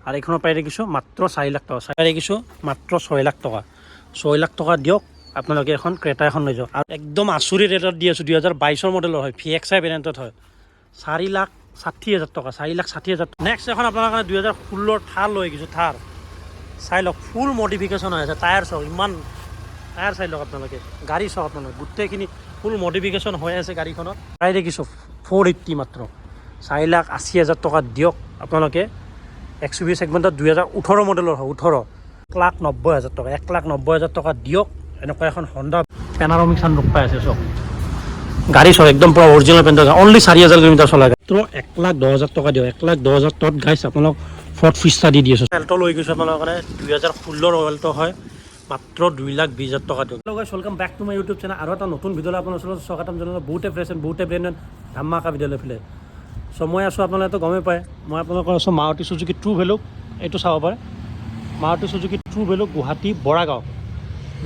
R এইখনৰ price দেখিছোঁ মাত্ৰ 4 লাখ টকা। চাই দেখিছোঁ মাত্ৰ 6 লাখ টকা। 6 লাখ টকা দিয়ক আপোনালোকে এখন ক্ৰেটা এখন লৈ যাওক। আৰু একদম আচুৰি ৰেটত দি আছোঁ। 2022 মডেলৰ হয়, VXI ভেৰিয়েণ্টত হয়। 4,60,000 টকা, 4,60,000। নেক্সট এখন আপোনাৰ কাৰণে 2016 থাৰ লৈ আহিছোঁ। থাৰ চাই লওক, ফুল মডিফিকেশ্যন হৈ আছে। টায়াৰ চাওক, ইমান টায়াৰ চাই লওক আপোনালোকে, গাড়ী চাওক আপোনালোকে, গোটেইখিনি ফুল মডিফিকেশ্যন হৈ আছে গাড়ীখনত। প্ৰায় দেখিছোঁ 480 মাত্ৰ। 4,80,000 টকা দিয়ক আপোনালোকে। XUV ছেগমেণ্টত 2018 মডেলৰ হয়, 18। 1,90,000 টকা, 1,90,000 টকা দিয়ক। এনেকুৱা এখন হণ্ডা পেনাৰমিক ছানৰুফ পাই আছে চব। গাড়ী চব একদম পুৰা অৰিজিনেল পেণ্টৰ, অনলি 4,000 কিলোমিটাৰ চলা গাড়ী। তো 1,10,000 টকা দিয়ক। 1,10,000 টকাত গাইছ আপোনালোক ফৰ্ড ফিষ্টা দি আছোঁ। এল্টো লৈ গৈছোঁ আপোনালোকৰ কাৰণে 2016 এল্টো হয়, মাত্ৰ 2,20,000 টকা দিয়ক। Hello guys, welcome back to my YouTube channel. আৰু এটা নতুন ভিডিঅ'লৈ আপোনাৰ ওচৰত স্বাগতম জনালোঁ। বহুতে ফ্ৰেছ বহুতে ব্ৰেণ্ডেড ধামাকা ভিডিঅ' লৈ পেলে। চ' মই আছোঁ, আপোনালোকে গমেই পায়, মই আপোনালোকৰ আছোঁ মাৰুতি চুজুকি ট্ৰু ভেলু। এইটো চাব পাৰে, Maruti Suzuki true value, Guwahati Boragaon.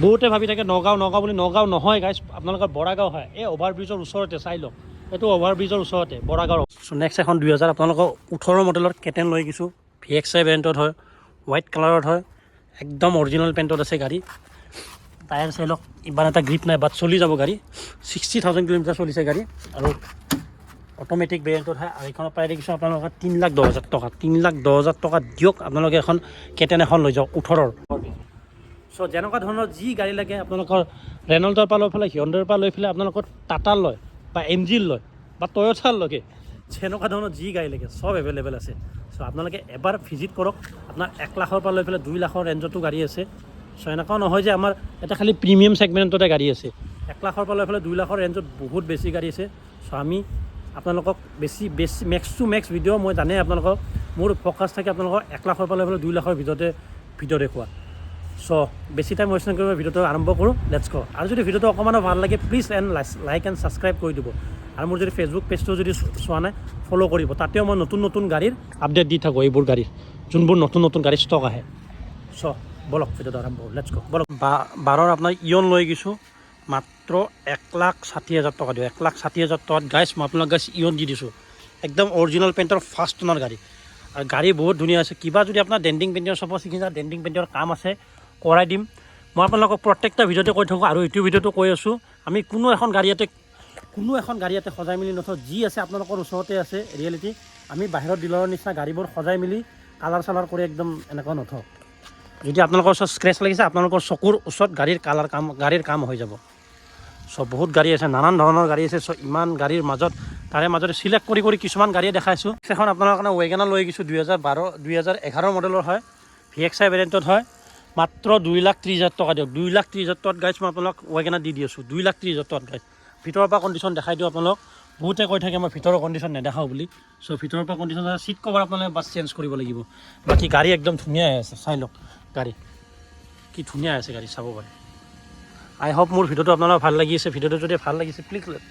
বহুতে ভাবি থাকে নগাঁও বুলি। নগাঁও নহয় গাইছ, আপোনালোকৰ বৰাগাঁও হয়। এই অভাৰব্ৰিজৰ ওচৰতে চাই লওক, এইটো অভাৰব্ৰিজৰ ওচৰতে বৰাগাঁও। চ' নেক্সট এখন 2000 আপোনালোকৰ 18 মডেলৰ কেটেন লৈ গৈছোঁ। VXI ভেৰিয়েণ্টত হয়, হোৱাইট কালাৰত হয়, একদম অৰিজিনেল পেণ্টত আছে গাড়ী। টায়াৰ চাই লওক, ইমান এটা গ্ৰিপ নাই, বাট চলি যাব গাড়ী। 60,000 কিলোমিটাৰ চলিছে গাড়ী। আৰু অট'মেটিক ভেৰিয়েণ্টত হয়। আৰু এইখনৰ প্ৰায় দেখিছোঁ আপোনালোকৰ 3,10,000 টকা। 3,10,000 টকা দিয়ক আপোনালোকে এখন কেটেন এখন লৈ যাওক 18। চ' যেনেকুৱা ধৰণৰ যি গাড়ী লাগে আপোনালোকৰ ৰেনল্টৰ পৰা লৈ পেলাই, হিয়ণ্ডাৰ পৰা লৈ পেলাই, আপোনালোকৰ টাটাৰ লয় বা MG লয় বা টয়টাৰ লগে, যেনেকুৱা ধৰণৰ যি গাড়ী লাগে চব এভেইলেবল আছে। চ' আপোনালোকে এবাৰ ভিজিট কৰক। আপোনাৰ 1 লাখৰ পৰা লৈ পেলাই 2 লাখৰ ৰেঞ্জতো গাড়ী আছে। চ' এনেকুৱাও নহয় যে আমাৰ এটা খালি প্ৰিমিয়াম ছেগমেণ্টতে গাড়ী আছে। 1 লাখৰ পৰা লৈ পেলাই 2 লাখৰ ৰেঞ্জত বহুত বেছি গাড়ী আছে। চ' আমি আপোনালোকক বেছি মেক্স টু মেক্স ভিডিঅ' মই জানে আপোনালোকক, মোৰ ফ'কাছ থাকে আপোনালোকৰ 1 লাখৰ পৰা লৈ পেলাই 2 লাখৰ ভিতৰতে ভিডিঅ' দেখুওৱা। চ' বেছি টাইম ৱেষ্ট নকৰিব, ভিডিঅ'টো আৰম্ভ কৰোঁ, লেটছ গ'। আৰু যদি ভিডিঅ'টো অকণমানো ভাল লাগে প্লিজ লাইক এণ্ড ছাবস্ক্ৰাইব কৰি দিব। আৰু মোৰ যদি ফেচবুক পেজটো যদি চোৱা নাই ফ'ল' কৰিব, তাতেও মই নতুন গাড়ীৰ আপডেট দি থাকোঁ, এইবোৰ গাড়ীৰ যোনবোৰ নতুন গাড়ীৰ ষ্টক আহে। চ' বলক ভিডিঅ'টো আৰম্ভ কৰোঁ, লেটছ গ'। বলক 12 আপোনাৰ ইয়ন লৈ গৈছোঁ, মাত্ৰ 1,60,000 টকা দিওঁ। 1,60,000 টকাত গাইছ মই আপোনাক গাইছ ইয়ন দি দিছোঁ। একদম অৰিজিনেল পেণ্টৰ ফাৰ্ষ্ট অনাৰ গাড়ী। আৰু গাড়ী বহুত ধুনীয়া আছে। কিবা যদি আপোনাৰ ডেণ্টিং পেইণ্টৰ চাব শিকিছে, ডেণ্টিং পেইণ্টৰ কাম আছে, কৰাই দিম। মই আপোনালোকক প্ৰত্যেকটা ভিডিঅ'তে কৈ থাকোঁ, আৰু এইটো ভিডিঅ'টো কৈ আছোঁ, আমি কোনো এখন গাড়ী ইয়াতে সজাই মেলি নথওঁ। যি আছে আপোনালোকৰ ওচৰতে আছে ৰিয়েলিটি। আমি বাহিৰৰ ডিলাৰৰ নিচিনা গাড়ীবোৰ সজাই মেলি কালাৰ চালাৰ কৰি একদম এনেকুৱা নথওঁ। যদি আপোনালোকৰ ওচৰত স্ক্ৰেচ লাগিছে, আপোনালোকৰ চকুৰ ওচৰত গাড়ীৰ কাম হৈ যাব। চ' বহুত গাড়ী আছে, নানান ধৰণৰ গাড়ী আছে। চ' ইমান গাড়ীৰ তাৰে মাজতে চিলেক্ট কৰি কিছুমান গাড়ীয়ে দেখাইছোঁ। এখন আপোনালোকৰ কাৰণে ৱেগনাৰ লৈ গৈছোঁ, 2011 মডেলৰ হয়, VXI ভেৰিয়েণ্টত হয়, মাত্ৰ 2,30,000 টকা দিয়ক। 2,30,000 টকাত গাইছ মই আপোনালোক ৱেগনাৰ দি আছোঁ। 2,30,000 টকাত গাইছ। ভিতৰৰ পৰা কণ্ডিশ্যন দেখাই দিওঁ আপোনালোক। বহুতে কৈ থাকে মই ভিতৰৰ কণ্ডিশ্যন নেদেখাওঁ বুলি। চ' ভিতৰৰ পৰা কণ্ডিশ্যন চিট কভাৰ আপোনালোকে বাছ চেঞ্জ কৰিব লাগিব। বাকী গাড়ী একদম ধুনীয়া আছে, চাই লওক গাড়ী কি ধুনীয়া আছে, গাড়ী চাব পাৰে। আই হোপ মোৰ ভিডিঅ'টো আপোনালোকৰ ভাল লাগিছে। ভিডিঅ'টো যদি ভাল লাগিছে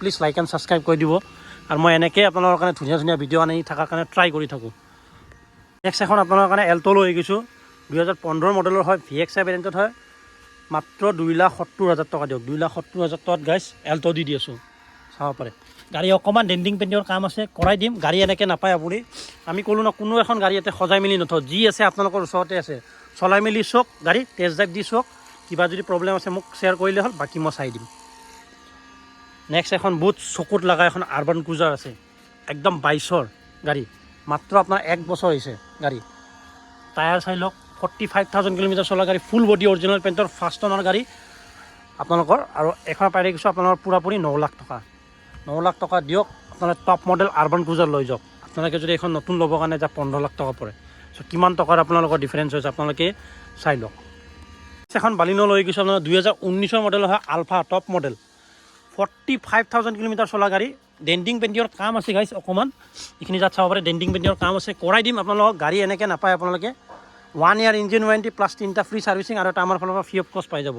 প্লিজ লাইক এণ্ড ছাবস্ক্ৰাইব কৰি দিব। আৰু মই এনেকৈ আপোনালোকৰ কাৰণে ধুনীয়া ভিডিঅ' আনি থকাৰ কাৰণে ট্ৰাই কৰি থাকোঁ। নেক্সট এখন আপোনালোকৰ কাৰণে এল্টো লৈ গৈছোঁ, 2015 মডেলৰ হয়, VXI ভেৰিয়েণ্টত হয়, মাত্ৰ 2,70,000 টকা দিয়ক। 2,70,000 টকাত গাইছ এল্টো দি আছোঁ, চাব পাৰে। গাড়ী অকণমান ডেণ্টিং পেইণ্টৰ কাম আছে, কৰাই দিম। গাড়ী এনেকৈ নাপায় আপুনি। আমি ক'লোঁ ন, কোনো এখন গাড়ী ইয়াতে সজাই মেলি নথওঁ। যি আছে আপোনালোকৰ ওচৰতে আছে। চলাই মেলি চাওক, গাড়ী টেষ্ট ড্ৰাইভ দি চাওক। কিবা যদি প্ৰব্লেম আছে মোক শ্বেয়াৰ কৰিলে হ'ল, বাকী মই চাই দিম। নেক্সট এখন বহুত চকুত লগা এখন আৰ্বান ক্ৰুজাৰ আছে, একদম 22ৰ গাড়ী, মাত্ৰ আপোনাৰ 1 বছৰ হৈছে গাড়ী। টায়াৰ চাই লওক, 45,000 কিলোমিটাৰ চলা গাড়ী, ফুল বডি অৰিজিনেল পেণ্টৰ ফাৰ্ষ্ট অনাৰ গাড়ী আপোনালোকৰ। আৰু এখন পাই দেখিছোঁ আপোনালোকৰ পূৰাপূৰি 9 লাখ টকা। 9 লাখ টকা দিয়ক, আপোনালোকে টপ মডেল আৰ্বান ক্ৰুজাৰ লৈ যাওক। আপোনালোকে যদি এখন নতুন ল'বৰ কাৰণে যায় 15 লাখ টকা পৰে। চ' কিমান টকাৰ আপোনালোকৰ ডিফাৰেঞ্চ হৈছে আপোনালোকে চাই লওক। এখন বালিনো লৈ গৈছোঁ আপোনাৰ 2019 মডেল হয়, আলফা টপ মডেল, 45,000 কিলোমিটাৰ চলা গাড়ী। ডেণ্টিং পেইণ্টৰ কাম আছে গাইছ, অকণমান এইখিনি যাত চাব পাৰে ডেণ্টিং পেইণ্টৰ কাম আছে, কৰাই দিম আপোনালোকক। গাড়ী এনেকৈ নাপায় আপোনালোকে। 1 ইয়াৰ ইঞ্জিন ৱাৰেণ্টি প্লাছ 3টা ফ্ৰী ছাৰ্ভিচিং, আৰু এটা আমাৰ ফালৰ পৰা ফ্ৰী অফ কষ্ট পাই যাব।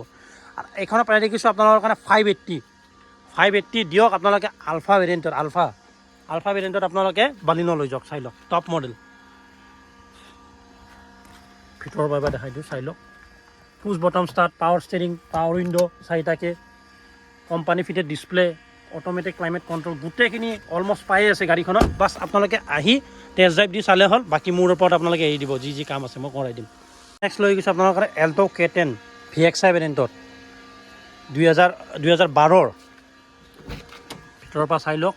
আৰু এইখনৰ প্ৰায় দেখিছোঁ আপোনালোকৰ কাৰণে 580 দিয়ক আপোনালোকে। আলফা ভেৰিয়েণ্টত আপোনালোকে বালিনো লৈ যাওক, চাই লওক টপ মডেল। ভিতৰৰ পৰা দেখাই দিওঁ, চাই লওক। Push button start, power steering, power window' 4টাকে, company fitted display, automatic climate control, গোটেইখিনি অলমষ্ট পায়ে আছে গাড়ীখনত। বাছ আপোনালোকে আহি টেষ্ট ড্ৰাইভ দি চালে হ'ল, বাকী মোৰ ওপৰত আপোনালোকে এৰি দিব, যি যি কাম আছে মই কৰাই দিম। নেক্সট লৈ গৈছোঁ আপোনালোকৰ এল্ট' K10 VXI ভেৰিয়েণ্টত 2012 ভিতৰৰ পৰা চাই লওক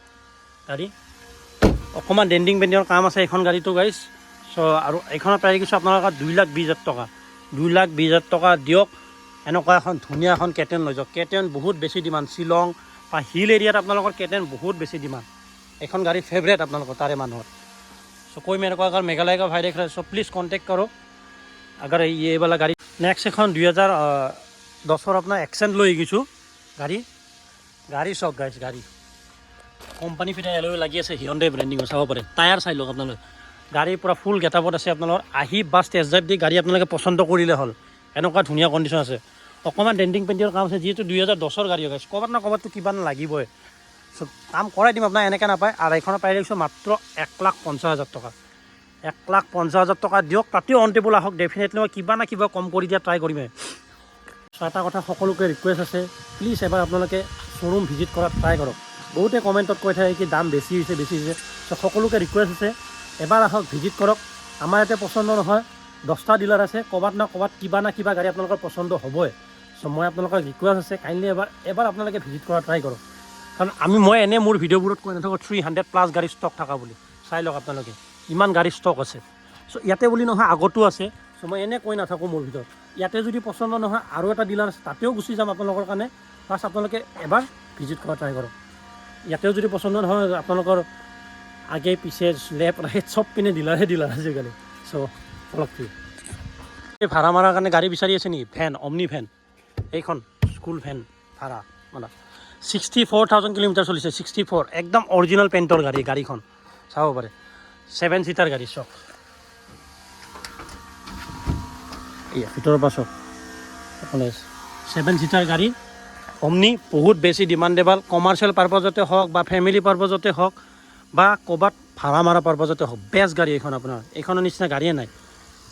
গাড়ী। অকণমান ডেণ্টিং পেণ্টিঙৰ কাম আছে এইখন গাড়ীটো গাইছ। চ' আৰু এইখনৰ প্ৰাইচ কিছু আপোনালোকৰ 2,20,000 টকা, 2,20,000 টকা দিয়ক। এনেকুৱা এখন ধুনীয়া এখন K10 লৈ যাওক। K10 বহুত বেছি ডিমাণ্ড, শ্বিলং বা হিল এৰিয়াত আপোনালোকৰ K10 বহুত বেছি ডিমাণ্ড। এইখন গাড়ী ফেভৰেট আপোনালোকৰ তাৰে মানুহৰ। চ' कोई मेरे को अगर मेघालय का भाई देख रहा है सो प्लीज़ कॉन्टेक्ट करो अगर ये वाला गाड़ी। नेक्स्ट এখন 2010 আপোনাৰ এক্সেণ্ট লৈ গৈছোঁ গাড়ী চক গাইছ। গাড়ী কোম্পানী ফিটা এলৱে লাগি আছে, হিয়ণ্ডাই ব্ৰেণ্ডিঙৰ চাব পাৰে। টায়াৰ চাই লওক আপোনালোকে, গাড়ী পূৰা ফুল গেটআপত আছে। আপোনালোকৰ আহি বাছ টেষ্ট ড্ৰাইভ দি গাড়ী আপোনালোকে পচন্দ কৰিলে হ'ল। এনেকুৱা ধুনীয়া কণ্ডিশ্যন আছে, অকণমান ডেণ্টিং পেণ্টিঙৰ কাম আছে। যিহেতু 2010 গাড়ী গাইছ, ক'ৰবাত না ক'ৰবাততো কিবা লাগিবই। চ' কাম কৰাই দিম, আপোনাৰ এনেকৈ নাপায়। আৰু এইখনৰ পাই দেখিছোঁ মাত্ৰ 1,50,000 টকা, 1,50,000 টকা দিয়ক। তাতেও অন টেবুল আহক, ডেফিনেটলি মই কিবা না কিবা কম কৰি দিয়া ট্ৰাই কৰিমেই। চ' এটা কথা সকলোকে ৰিকুৱেষ্ট আছে, প্লিজ এবাৰ আপোনালোকে শ্ব'ৰুম ভিজিট কৰাত ট্ৰাই কৰক। বহুতে কমেণ্টত কৈ থাকে কি দাম বেছি হৈছে। চ' সকলোকে ৰিকুৱেষ্ট আছে, এবাৰ আহক, ভিজিট কৰক। আমাৰ ইয়াতে পচন্দ নহয়, 10টা ডিলাৰ আছে, ক'ৰবাত না ক'ৰবাত কিবা না কিবা গাড়ী আপোনালোকৰ পচন্দ হ'বই। চ' মই আপোনালোকৰ ৰিকুৱেষ্ট আছে, কাইণ্ডলি এবাৰ আপোনালোকে ভিজিট কৰা ট্ৰাই কৰক। কাৰণ মই এনেই মোৰ ভিডিঅ'বোৰত কৈ নাথাকোঁ 300+ গাড়ী ষ্টক থকা বুলি। চাই লওক আপোনালোকে ইমান গাড়ী ষ্টক আছে। চ' ইয়াতে বুলি নহয়, আগতো আছে। চ' মই এনেই কৈ নাথাকোঁ মোৰ ভিতৰত। ইয়াতে যদি পচন্দ নহয় আৰু এটা ডিলাৰ আছে, তাতেও গুচি যাম আপোনালোকৰ কাৰণে। প্লাছ আপোনালোকে এবাৰ ভিজিট কৰা ট্ৰাই কৰক। ইয়াতেও যদি পচন্দ নহয়, আপোনালোকৰ আগে পিছে লেফ্ট ৰাইট চব পিনে ডিলাৰ আজিকালি। চ' অলপ এই ভাড়া মাৰাৰ কাৰণে গাড়ী বিচাৰি আছে নেকি? ভেন, অমনি ভেন, এইখন স্কুল ভেন ভাড়া মানে 64,000 কিলোমিটাৰ চলিছে। 64 একদম অৰিজিনেল পেইণ্টৰ গাড়ীখন চাব পাৰে। 7 ছিটাৰ গাড়ী চক, এয়া ভিতৰৰ পৰা চক। 7 ছিটাৰ গাড়ী অমনি, বহুত বেছি ডিমাণ্ডেবল। কমাৰ্চিয়েল পাৰপাজতে হওক বা ফেমিলি পাৰপাজতে হওক বা ক'ৰবাত ভাড়া মাৰা পাৰপাজতে হওক, বেষ্ট গাড়ী এইখন আপোনাৰ। এইখনৰ নিচিনা গাড়ীয়ে নাই।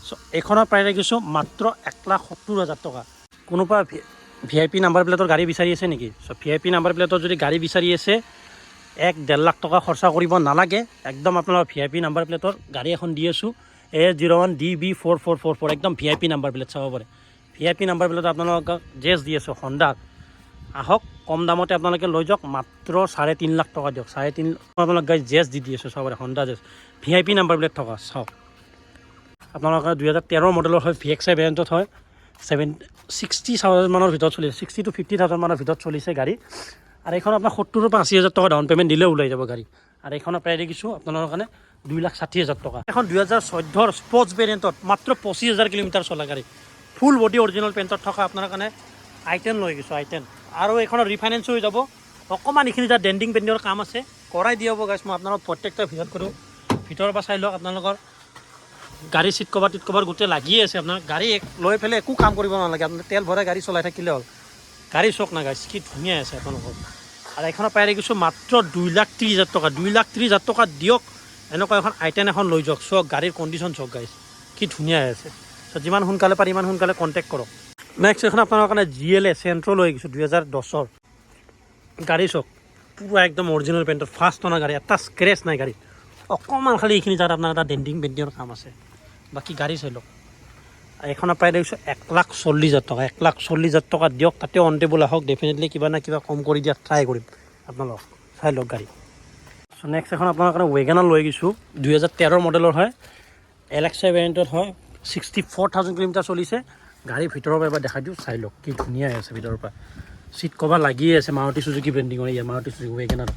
চ' এইখনৰ প্ৰাইচ ৰাখিছোঁ মাত্ৰ 1,70,000 টকা। কোনোবা VIP নাম্বাৰ প্লেটৰ গাড়ী বিচাৰি আছে নেকি? চ' VIP নাম্বাৰ প্লেটৰ যদি গাড়ী বিচাৰি আছে, 1-1.5 লাখ টকা খৰচা কৰিব নালাগে। একদম আপোনাৰ VIP নাম্বাৰ প্লেটৰ গাড়ী এখন দি আছোঁ, A01DB4444, একদম VIP নাম্বাৰ প্লেট চাব পাৰে। VIP নাম্বাৰ প্লেটত আপোনালোকক জেছ দি আছোঁ হণ্ডাৰ। আহক, কম দামতে আপোনালোকে লৈ যাওক, মাত্ৰ 3.5 লাখ টকা দিয়ক। 3.5 আপোনালোক গাড়ী জেছ দি আছোঁ চাব পাৰে, হণ্ডা জেছ VIP নাম্বাৰ প্লেট থকা। চাওক আপোনালোকৰ 2013 মডেলৰ হয়, VXI ভেৰিয়েণ্টত হয়। 60,000 মানৰ ভিতৰত চলিছে, 60,000 to 50,000 মানৰ ভিতৰত চলিছে গাড়ী। আৰু এইখন আপোনাৰ 70,000 পৰা 80,000 টকা ডাউন পে'মেণ্ট দিলেও ওলাই যাব গাড়ী। আৰু এইখনৰ প্ৰাইচ দেখিছোঁ আপোনালোকৰ কাৰণে 2,60,000 টকা। এখন 2014 স্পৰ্টছ ভেৰিয়েণ্টত মাত্ৰ 25,000 কিলোমিটাৰ চলা গাড়ী, ফুল বডি অৰিজিনেল পেইণ্টত থকা আপোনাৰ কাৰণে I10 লৈ গৈছোঁ, I10। আৰু এইখনৰ ৰিফাইনেন্স হৈ যাব। অকণমান এইখিনি তাত ডেণ্টিং পেইণ্টিঙৰ কাম আছে, কৰাই দিয়া হ'ব গাইছ। মই আপোনালোকক প্ৰত্যেকটা ভিডিঅ'ত কৰোঁ, ভিতৰৰ পৰা চাই লওক। আপোনালোকৰ গাড়ী চিট কভাৰ গোটেই লাগিয়ে আছে। আপোনাৰ গাড়ী লৈ পেলাই একো কাম কৰিব নালাগে, আপোনাৰ তেল ভৰাই গাড়ী চলাই থাকিলে হ'ল। গাড়ী চক না গাইছ, কি ধুনীয়া আছে আপোনালোকৰ। আৰু এইখনৰ পাই দেখিছোঁ মাত্ৰ 2,30,000 টকা, 2,30,000 টকা দিয়ক। এনেকুৱা এখন I10 এখন লৈ যাওক। চক গাড়ীৰ কণ্ডিশ্যন চক গাইছ, কি ধুনীয়া আছে। চ' যিমান সোনকালে পাৰি ইমান সোনকালে কণ্টেক্ট কৰক। নেক্সট এখন আপোনালোকৰ কাৰণে GLA চেণ্ট্ৰ লৈ গৈছোঁ 2010 গাড়ী চক, পুৰা একদম অৰিজিনেল পেইণ্টৰ ফাৰ্ষ্ট অনা গাড়ী, এটা স্ক্ৰেচ নাই গাড়ী। অকণমান খালি এইখিনি তাত আপোনাৰ এটা ডেণ্টিং পেইণ্টিঙৰ কাম আছে, বাকী গাড়ী চাই লওক। এইখনৰ প্ৰায় দেখিছোঁ 1,40,000 টকা, 1,40,000 টকা দিয়ক। তাতে অন টেবুল আহক, ডেফিনেটলি কিবা না কিবা কম কৰি দিয়াত ট্ৰাই কৰিম আপোনালোক। চাই লওক গাড়ী। চ' নেক্সট এখন আপোনাৰ কাৰণে ৱেগনাৰ লৈ গৈছোঁ 2013 মডেলৰ হয়, LXI ভেৰিয়েণ্টত হয়। 64,000 কিলোমিটাৰ চলিছে। গাড়ী ভিতৰৰ পৰা এবাৰ দেখাই দিওঁ, চাই লওক কি ধুনীয়া আছে ভিতৰৰ পৰা। চিট কভাৰ লাগিয়ে আছে, মাৰুতি চুজুকি ব্ৰেণ্ডিঙৰ। ইয়াৰ মাৰুতি চুজুকি ৱেগনাৰ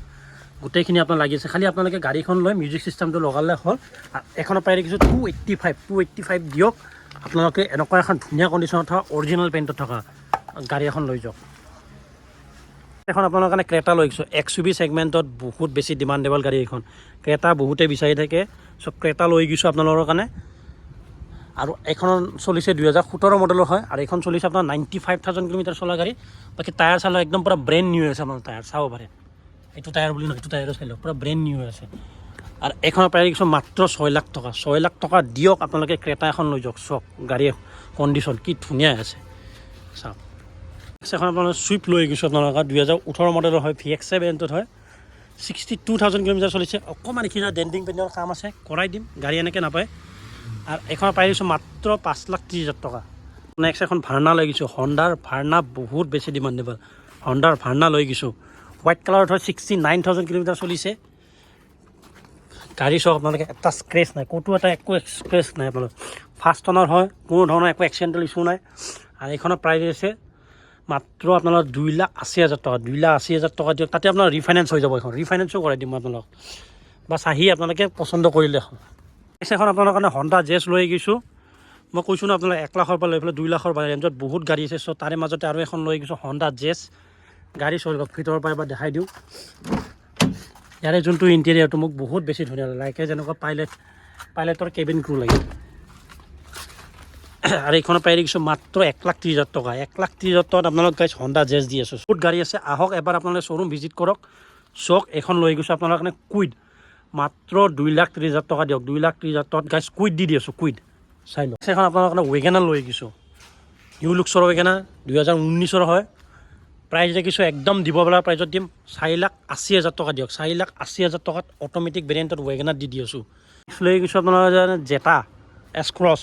গোটেইখিনি আপোনাৰ লাগি আছে। খালি আপোনালোকে গাড়ীখন লৈ মিউজিক চিষ্টেমটো লগালে হ'ল। এখনৰ প্ৰায় দেখিছোঁ 285 দিয়ক। আপোনালোকে এনেকুৱা এখন ধুনীয়া কণ্ডিশ্যনত থকা অৰিজিনেল পেইণ্টত থকা গাড়ী এখন লৈ যাওক। এখন আপোনালোকৰ কাৰণে ক্ৰেটা লৈ গৈছোঁ, XUV ছেগমেণ্টত বহুত বেছি ডিমাণ্ডেবল গাড়ী এইখন। ক্ৰেটা বহুতে বিচাৰি থাকে, চ' ক্ৰেটা লৈ গৈছোঁ আপোনালোকৰ কাৰণে। আৰু এইখন চলিছে 2017 মডেলৰ হয়। আৰু এইখন চলিছে আপোনাৰ 95,000 কিলোমিটাৰ চলা গাড়ী। বাকী টায়াৰ চালে একদম পূৰা ব্ৰেণ্ড নিউ হৈ আছে। আপোনাৰ টায়াৰ চাব পাৰে, এইটো টায়াৰ বুলি নহয়, এইটো টায়াৰো চাই লওক, পূৰা ব্ৰেণ্ড নিউ হৈ আছে। আৰু এইখনৰ প্ৰাইচ দেখিছোঁ মাত্ৰ 6 লাখ টকা, 6 লাখ টকা দিয়ক। আপোনালোকে ক্ৰেটা এখন লৈ যাওক, চক গাড়ীৰ কণ্ডিশ্যন কি ধুনীয়া আছে চাওক। এখন আপোনালোকে চুইফ্ট লৈ গৈছোঁ আপোনালোকৰ 2018 মডেলৰ হয়, VXI ভেৰিয়েণ্টত হয়। 62,000 কিলোমিটাৰ চলিছে। অকণমান এইখিনি ডেণ্টিং পেইণ্টিঙৰ কাম আছে, কৰাই দিম, গাড়ী এনেকৈ নাপায়। আৰু এইখন পাই গৈছোঁ মাত্ৰ 5,30,000 টকা। নেক্সট এখন ভাৰ্না লৈ গৈছোঁ, হণ্ডাৰ ভাৰ্না বহুত বেছি ডিমাণ্ডেবল। হণ্ডাৰ ভাৰ্না লৈ গৈছোঁ, হোৱাইট কালাৰত হয়, 69,000 কিলোমিটাৰ চলিছে। গাড়ী চাওক আপোনালোকে, এটা স্ক্ৰেচ নাই, ক'তো এটা একো স্ক্ৰেচ নাই আপোনালোক। ফাৰ্ষ্ট অনাৰ হয়, কোনো ধৰণৰ একো এক্সিডেণ্টেল ইছ্যু নাই। আৰু এইখনৰ প্ৰাইচ আছে মাত্ৰ আপোনালোক 2,80,000 টকা। 2,80,000 টকা দিয়ক, তাতে আপোনাৰ ৰিফাইনেন্স হৈ যাব। এখন ৰিফাইনেন্সো কৰাই দিম আপোনালোক, বাছ আহি আপোনালোকে পচন্দ কৰিলে এখন। এখন আপোনালোকৰ কাৰণে হণ্ডা জেছ লৈ গৈছোঁ। মই কৈছোঁ ন আপোনালোক 1 লাখৰ পৰা লৈ পেলাই 2 লাখৰ ৰেঞ্জত বহুত গাড়ী আছে। চ' তাৰে মাজতে আৰু এখন লৈ গৈছোঁ হণ্ডা জেছ। গাড়ী চলিব, ভিতৰৰ পৰা এবাৰ দেখাই দিওঁ। ইয়াৰে যোনটো ইণ্টেৰিয়াৰটো মোক বহুত বেছি ধুনীয়া লাগে, যেনেকুৱা পাইলটৰ কেবিন ক্ৰু লাগে। আৰু এইখনত পাই দেখিছোঁ মাত্ৰ 1,30,000 টকা। 1,30,000 টকাত আপোনালোক গাইছ হণ্ডা জেছ দি আছোঁ। বহুত গাড়ী আছে, আহক এবাৰ আপোনালোকে শ্ব'ৰুম ভিজিট কৰক। চক এখন লৈ গৈছোঁ আপোনালোকৰ কাৰণে কুইড, মাত্ৰ 2,30,000 টকা দিয়ক। 2,30,000 টকাত গাইছ কুইড দি আছোঁ, কুইড চাই লওক। এখন আপোনালোকৰ কাৰণে ৱেগেনাৰ লৈ গৈছোঁ, নিউ লুক্সৰ ৱেগেনাৰ, 2019 হয়। প্ৰাইচ দেখিছোঁ একদম দিব পৰা প্ৰাইজত দিম, 4,80,000 টকা দিয়ক। 4,80,000 টকাত অট'মেটিক ভেৰিয়েণ্টত ৱেগেনাৰ দি আছোঁ। লৈ গৈছোঁ আপোনালোকৰ জেটা এছ ক্ৰছ,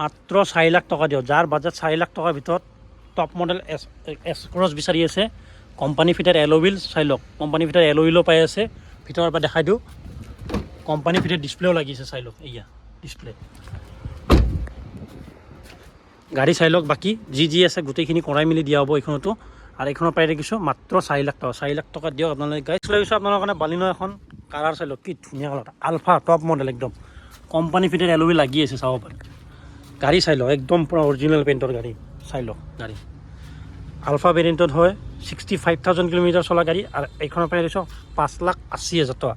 মাত্ৰ 4,00,000 টকা দিয়ক। যাৰ বাজেট 4,00,000 টকাৰ ভিতৰত টপ মডেল এছ ক্ৰছ বিচাৰি আছে, কোম্পানী ফিটেড এল'উইল চাই লওক। কোম্পানী ফিটেড এল'উইলো পাই আছে, ভিতৰৰ পৰা দেখাই দিওঁ। কোম্পানী ফিটেড ডিছপ্লেও লাগিছে, চাই লওক, এয়া ডিছপ্লে। গাড়ী চাই লওক, বাকী যি আছে গোটেইখিনি কৰাই মেলি দিয়া হ'ব এইখনতো। আৰু এইখনৰ প্ৰাইচ দেখিছোঁ মাত্ৰ 4,00,000 টকা। 4,00,000 টকা দিয়ক আপোনালোকে। গাড়ী লৈ গৈছোঁ আপোনালোকৰ কাৰণে বালিনো এখন, কালাৰ চাই লওক, কি ধুনীয়া কালাৰ, আলফা টপ মডেল একদম। কোম্পানী ফিটেড এল'উইল লাগি আছে, চাব পাৰে। গাড়ী চাই লওক, একদম পূৰা অৰিজিনেল পেইণ্টৰ গাড়ী, চাই লওক। গাড়ী আলফা ভেৰিয়েণ্টত হয়, 65,000 কিলোমিটাৰ চলা গাড়ী। আৰু এইখনৰ প্ৰাইচ দিছোঁ 5,80,000 টকা।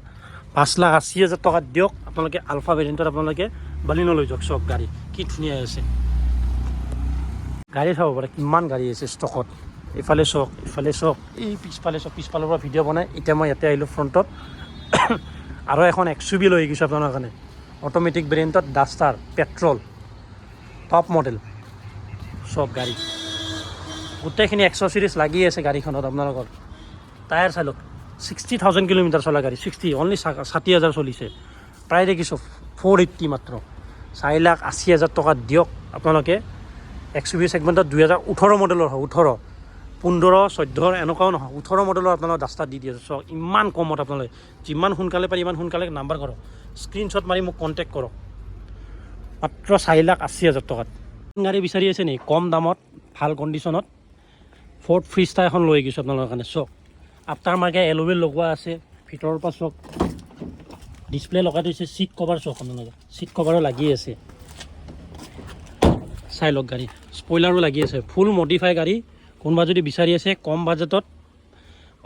5,80,000 টকাত দিয়ক আপোনালোকে। আলফা ভেৰিয়েণ্টত আপোনালোকে বালিনো লৈ যাওক। চক গাড়ী কি ধুনীয়া আছে। গাড়ী চাব পাৰে, কিমান গাড়ী আছে ষ্টকত। ইফালে চক, ইফালে চক, এই পিছফালে চক। পিছফালৰ পৰা ভিডিঅ' বনাই এতিয়া মই ইয়াতে আহিলোঁ ফ্ৰণ্টত। আৰু এখন XUV লৈ গৈছোঁ আপোনাৰ কাৰণে, অট'মেটিক ভেৰিয়েণ্টত, ডাষ্টাৰ পেট্ৰল, টপ মডেল। চব গাড়ী গোটেইখিনি 100 চিৰিজ লাগি আছে গাড়ীখনত আপোনালোকৰ। টায়াৰ চাই লওক, 60,000 কিলোমিটাৰ চলা গাড়ী, 60 অনলি 60,000 চলিছে। প্ৰায় দেখিছোঁ 480 মাত্ৰ। 4,80,000 টকাত দিয়ক আপোনালোকে। XUV ছেগমেণ্টত 2018 মডেলৰ হয়, 18, 15, 14 এনেকুৱাও নহয়, 18 মডেলৰ আপোনালোক ডাষ্টাৰ দি আছে। চ' ইমান কমত আপোনালোকে যিমান সোনকালে পাৰি ইমান সোনকালে নাম্বাৰ কৰক, স্ক্ৰীনশ্বট মাৰি মোক কণ্টেক্ট কৰক। মাত্ৰ 4,80,000 টকাত গাড়ী বিচাৰি আছে নি কম দামত, ভাল কণ্ডিশ্যনত। ফ'ৰ্ড ফ্ৰিষ্টা এখন লৈ গৈছোঁ আপোনালোকৰ কাৰণে। চক আফটাৰ মাৰ্কেট এল'উইল লগোৱা আছে, ভিতৰৰ পৰা চক ডিছপ্লে লগাই থৈছে। ছিট কভাৰ চক আপোনালোকে, ছিট কভাৰো লাগি আছে, চাই লওক। গাড়ী স্পইলাৰো লাগি আছে, ফুল মডিফাই গাড়ী। কোনোবা যদি বিচাৰি আছে কম বাজেটত,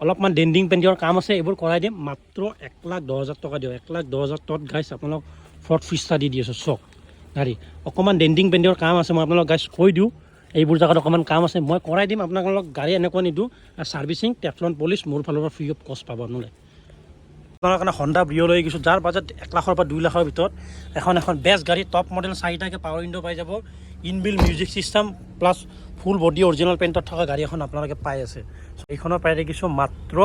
অলপমান ডেণ্টিং পেইণ্টিঙৰ কাম আছে, এইবোৰ কৰাই দিম। মাত্ৰ 1,10,000 টকা দিয়ক। 1,10,000 টকাত গাইছ আপোনালোক ফ'ৰ্ড ফ্ৰিষ্টা দি আছোঁ। চক গাড়ী অকণমান ডেণ্টিং পেইণ্টিঙৰ কাম আছে, মই আপোনালোক গাইছ কৈ দিওঁ। এইবোৰ জেগাত অকণমান কাম আছে, মই কৰাই দিম আপোনালোকক। গাড়ী এনেকুৱা নিদিওঁ। আৰু ছাৰ্ভিচিং, টেফলন পলিচ মোৰ ফালৰ পৰা ফ্ৰী অফ কষ্ট পাব আপোনালোকে। আপোনাৰ কাৰণে হণ্ডা ব্ৰিঅ' লৈ গৈছোঁ, যাৰ বাজেট 1 লাখৰ পৰা 2 লাখৰ ভিতৰত। এখন বেষ্ট গাড়ী, টপ মডেল, 4টাকৈ পাৱাৰ উইণ্ডো পাই যাব, inbuilt music system plus full body original পেইণ্টত থকা গাড়ী এখন আপোনালোকে পাই আছে। এইখনৰ প্ৰায় দেখিছোঁ মাত্ৰ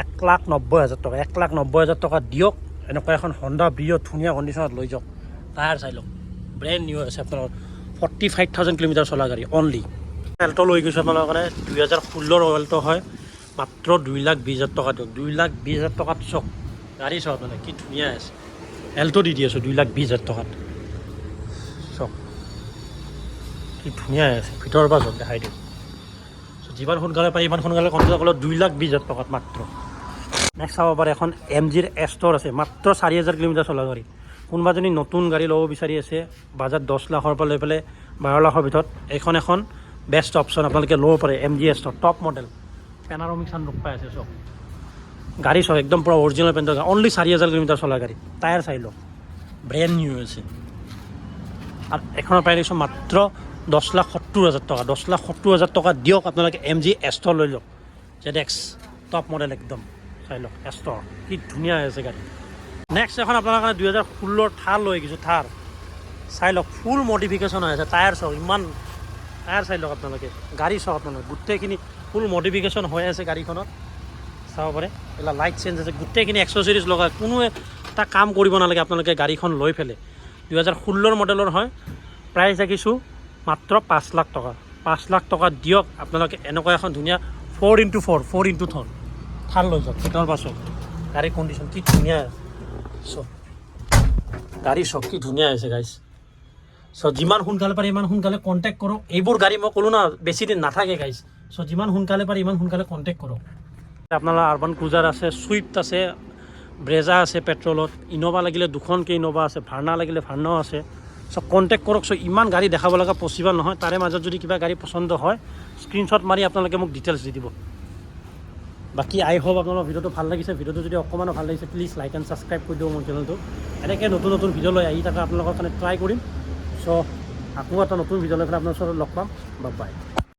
1,90,000 টকা। 1,90,000 টকা দিয়ক। এনেকুৱা এখন হণ্ডা ব্ৰিঅ' ধুনীয়া কণ্ডিশ্যনত লৈ যাওক। টায়াৰ চাই লওক, ব্ৰেণ্ড নিউ আছে আপোনাৰ। 45,000 কিলোমিটাৰ চলা গাড়ী অনলি। এল্ট' লৈ গৈছোঁ আপোনালোকৰ কাৰণে, 2016 এল্ট' হয়, মাত্ৰ 2,20,000 টকা দিয়ক। 2,20,000 টকাত চক গাড়ী চাওক মানে, কি ধুনীয়া আছে। এল্ট' দি আছোঁ 2,20,000 টকাত। চক কি ধুনীয়া আছে, ভিতৰৰ পৰা চক দেখাই দিওঁ। যিমান সোনকালে পাৰি ইমান সোনকালে কণ্টেক্ট কৰক। 2,20,000 টকাত মাত্ৰ। নেক্সট চাব পাৰে এখন MGৰ এষ্টৰ আছে, মাত্ৰ 4,000 কিলোমিটাৰ চলা গাড়ী। কোনোবা যদি নতুন গাড়ী ল'ব বিচাৰি আছে, বাজেট 10 লাখৰ পৰা লৈ পেলাই 12 লাখৰ ভিতৰত, এইখন এখন বেষ্ট অপশ্যন আপোনালোকে ল'ব পাৰে। MG এষ্টৰ টপ মডেল, পেনাৰমিক ছানৰুফ পাই আছে। চক গাড়ী চক একদম পূৰা অৰিজিনেল পেইণ্টৰ গাড়ী, অনলি 4,000 কিলোমিটাৰ চলা গাড়ী। টায়াৰ চাই লওক, ব্ৰেণ্ড নিউ আছে। আৰু এখনৰ প্ৰাইচ দিছোঁ মাত্ৰ 10,70,000 টকা। 10,70,000 টকা দিয়ক আপোনালোকে। MG এষ্টৰ লৈ লওক, ZX টপ মডেল একদম, চাই লওক। এষ্টৰ কি ধুনীয়া আছে গাড়ী। নেক্সট এখন আপোনাৰ কাৰণে 2016 থাৰ লৈ গৈছোঁ। থাৰ চাই লওক, ফুল মডিফিকেশ্যন হৈ আছে। টায়াৰ চাওক, ইমান টায়াৰ চাই লওক আপোনালোকে। গাড়ী চাওক আপোনালোকে, গোটেইখিনি ফুল মডিফিকেশ্যন হৈ আছে গাড়ীখনত। চাব পাৰে এইবিলাক লাইট চেঞ্জ আছে গোটেইখিনি এক্সেচৰিজ লগাই কোনো এটা কাম কৰিব নালাগে আপোনালোকে গাড়ীখন লৈ পেলাই 2016 মডেলৰ হয় প্ৰাইচ ৰাখিছোঁ মাত্ৰ 5 লাখ টকা 5 লাখ টকা দিয়ক আপোনালোকে এনেকুৱা এখন ধুনীয়া 4x4 থাৰ লৈ যাওক ভিতৰ পাছত গাড়ীৰ কণ্ডিশ্যন কি ধুনীয়া চব গাড়ী চব কি ধুনীয়া হৈছে গাইছ চ' যিমান সোনকালে পাৰে ইমান সোনকালে কণ্টেক্ট কৰক এইবোৰ গাড়ী মই ক'লোঁ না বেছি দিন নাথাকে গাইছ চ' যিমান সোনকালে পাৰে ইমান সোনকালে কণ্টেক্ট কৰক আপোনালোকৰ আৰ্বান ক্ৰুজাৰ আছে চুইফ্ট আছে ব্ৰেজা আছে পেট্ৰলত ইন'ভা লাগিলে দুখনকৈ ইন'ভা আছে ভাৰ্না লাগিলে ভাৰ্নাও আছে চ' কণ্টেক্ট কৰক চ' ইমান গাড়ী দেখাব লগা পচিবল নহয় তাৰে মাজত যদি কিবা গাড়ী পচন্দ হয় স্ক্ৰীনশ্বট মাৰি আপোনালোকে মোক ডিটেইলছ দি দিব বাকী আই হোপ আপোনালোকৰ ভিডিঅ'টো ভাল লাগিছে ভিডিঅ'টো যদি অকণমানো ভাল লাগিছে প্লিজ লাইক এণ্ড ছাবস্ক্ৰাইব কৰি দিব মোৰ চেনেলটো এনেকৈ নতুন নতুন ভিডিঅ' লৈ আহি থকা আপোনালোকৰ কাৰণে ট্ৰাই কৰিম চ' আকৌ এটা নতুন ভিডিঅ' লৈ পেলাই আপোনাৰ ওচৰত লগ পাম বাই